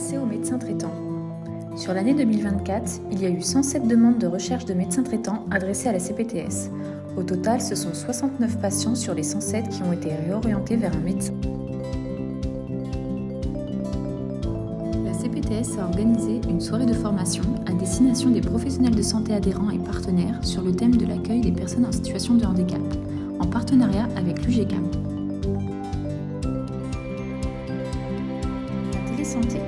Accès aux médecins traitants. Sur l'année 2024, il y a eu 107 demandes de recherche de médecins traitants adressées à la CPTS. Au total, ce sont 69 patients sur les 107 qui ont été réorientés vers un médecin. La CPTS a organisé une soirée de formation à destination des professionnels de santé adhérents et partenaires sur le thème de l'accueil des personnes en situation de handicap, en partenariat avec l'UGCAM. La télésanté.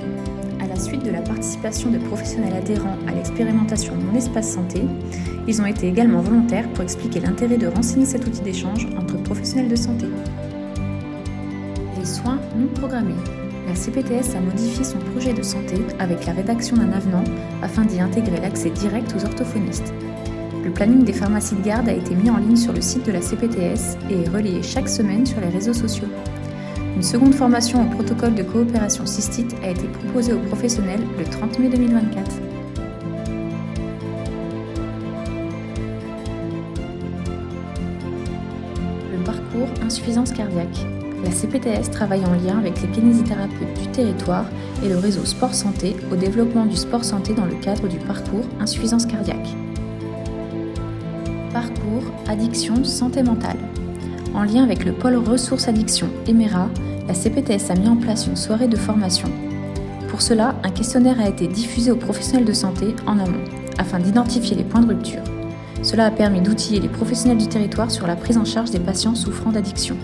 À la suite de la participation de professionnels adhérents à l'expérimentation Mon Espace Santé, ils ont été également volontaires pour expliquer l'intérêt de renseigner cet outil d'échange entre professionnels de santé. Les soins non programmés. La CPTS a modifié son projet de santé avec la rédaction d'un avenant afin d'y intégrer l'accès direct aux orthophonistes. Le planning des pharmacies de garde a été mis en ligne sur le site de la CPTS et est relayé chaque semaine sur les réseaux sociaux. Une seconde formation au protocole de coopération cystite a été proposée aux professionnels le 30 mai 2024. Le parcours insuffisance cardiaque. La CPTS travaille en lien avec les kinésithérapeutes du territoire et le réseau Sport Santé au développement du sport santé dans le cadre du parcours insuffisance cardiaque. Parcours addiction santé mentale. En lien avec le pôle ressources addiction EMERA, la CPTS a mis en place une soirée de formation. Pour cela, un questionnaire a été diffusé aux professionnels de santé en amont, afin d'identifier les points de rupture. Cela a permis d'outiller les professionnels du territoire sur la prise en charge des patients souffrant d'addiction.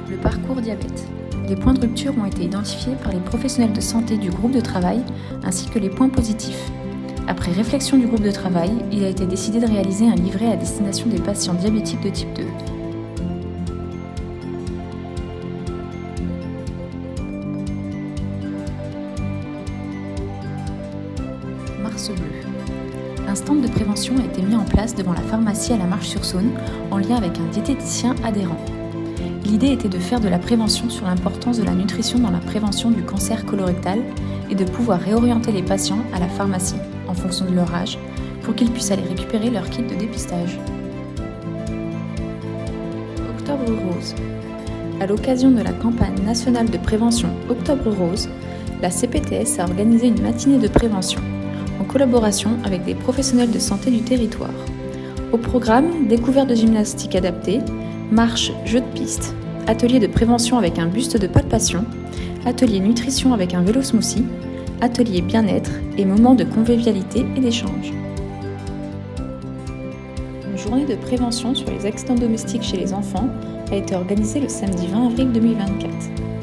Le parcours diabète. Les points de rupture ont été identifiés par les professionnels de santé du groupe de travail, ainsi que les points positifs. Après réflexion du groupe de travail, il a été décidé de réaliser un livret à destination des patients diabétiques de type 2. Mars bleu. Un stand de prévention a été mis en place devant la pharmacie à la Marche-sur-Saône en lien avec un diététicien adhérent. L'idée était de faire de la prévention sur l'importance de la nutrition dans la prévention du cancer colorectal et de pouvoir réorienter les patients à la pharmacie en fonction de leur âge pour qu'ils puissent aller récupérer leur kit de dépistage. Octobre rose. À l'occasion de la campagne nationale de prévention Octobre rose, la CPTS a organisé une matinée de prévention en collaboration avec des professionnels de santé du territoire. Au programme, découverte de gymnastique adaptée, marche, jeux de piste, atelier de prévention avec un buste de palpation, atelier nutrition avec un vélo smoothie, atelier bien-être et moments de convivialité et d'échange. Une journée de prévention sur les accidents domestiques chez les enfants a été organisée le samedi 20 avril 2024.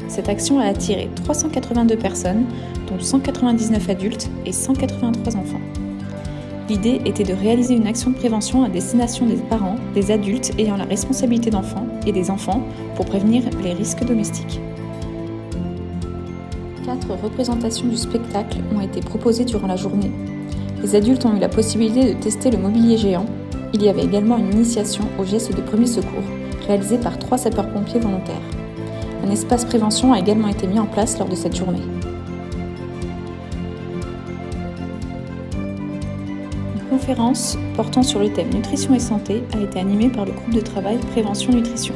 Cette action a attiré 382 personnes, dont 199 adultes et 183 enfants. L'idée était de réaliser une action de prévention à destination des parents, des adultes ayant la responsabilité d'enfants et des enfants pour prévenir les risques domestiques. 4 représentations du spectacle ont été proposées durant la journée. Les adultes ont eu la possibilité de tester le mobilier géant. Il y avait également une initiation aux gestes de premier secours, réalisée par 3 sapeurs-pompiers volontaires. Un espace prévention a également été mis en place lors de cette journée. Une conférence portant sur le thème nutrition et santé a été animée par le groupe de travail Prévention Nutrition.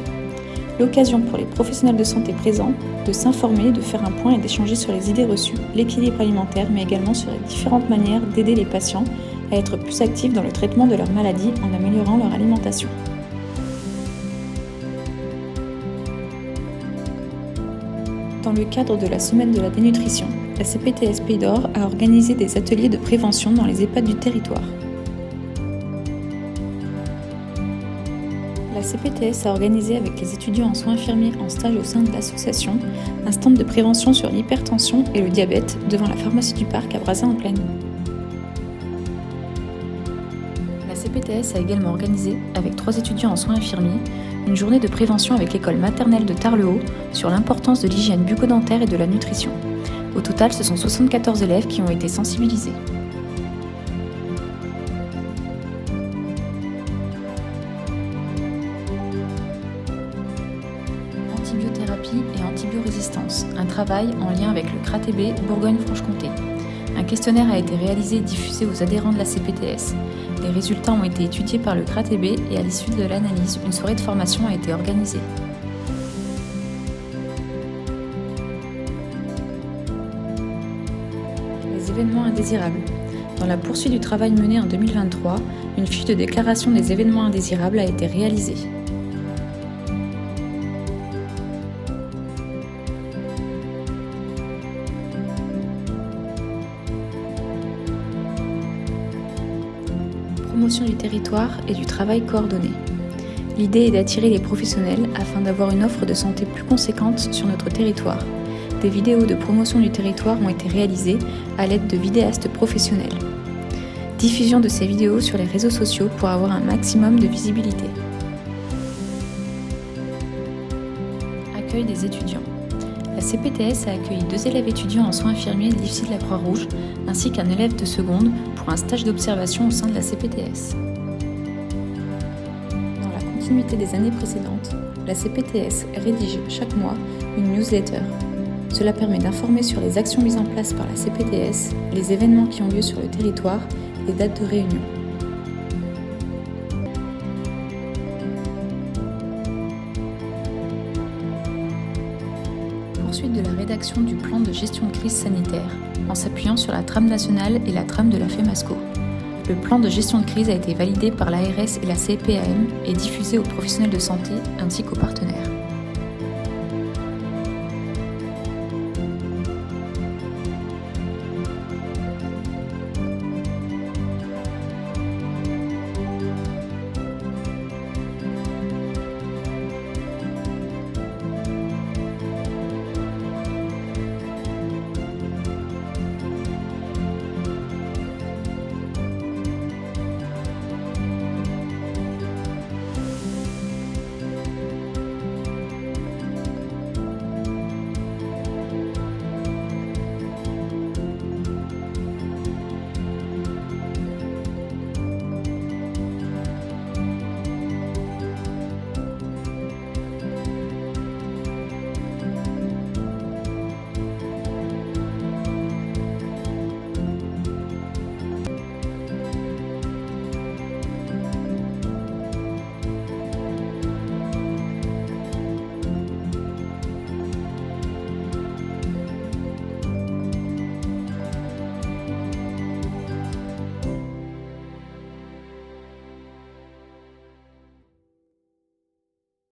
L'occasion pour les professionnels de santé présents de s'informer, de faire un point et d'échanger sur les idées reçues, l'équilibre alimentaire, mais également sur les différentes manières d'aider les patients à être plus actifs dans le traitement de leur maladie en améliorant leur alimentation. Dans le cadre de la semaine de la dénutrition, la CPTS Pays d'Or a organisé des ateliers de prévention dans les EHPAD du territoire. La CPTS a organisé avec les étudiants en soins infirmiers en stage au sein de l'association un stand de prévention sur l'hypertension et le diabète devant la pharmacie du Parc à Brazza-en-Plaine. La CPTS a également organisé, avec 3 étudiants en soins infirmiers, une journée de prévention avec l'école maternelle de Tarbes-le-Haut sur l'importance de l'hygiène bucco-dentaire et de la nutrition. Au total, ce sont 74 élèves qui ont été sensibilisés. Antibiothérapie et antibiorésistance, un travail en lien avec le CRATB Bourgogne-Franche-Comté. Un questionnaire a été réalisé et diffusé aux adhérents de la CPTS. Les résultats ont été étudiés par le CRATB et à l'issue de l'analyse, une soirée de formation a été organisée. événements indésirables. Dans la poursuite du travail mené en 2023, une fiche de déclaration des événements indésirables a été réalisée. Promotion du territoire et du travail coordonné. L'idée est d'attirer les professionnels afin d'avoir une offre de santé plus conséquente sur notre territoire. Des vidéos de promotion du territoire ont été réalisées à l'aide de vidéastes professionnels. Diffusion de ces vidéos sur les réseaux sociaux pour avoir un maximum de visibilité. Accueil des étudiants. La CPTS a accueilli 2 élèves étudiants en soins infirmiers de l'IFSI de la Croix-Rouge, ainsi qu'un élève de seconde pour un stage d'observation au sein de la CPTS. Dans la continuité des années précédentes, la CPTS rédige chaque mois une newsletter. Cela permet d'informer sur les actions mises en place par la CPTS, les événements qui ont lieu sur le territoire, les dates de réunion. Poursuite de la rédaction du plan de gestion de crise sanitaire, en s'appuyant sur la trame nationale et la trame de la FEMASCO. Le plan de gestion de crise a été validé par l'ARS et la CPAM et diffusé aux professionnels de santé ainsi qu'aux partenaires.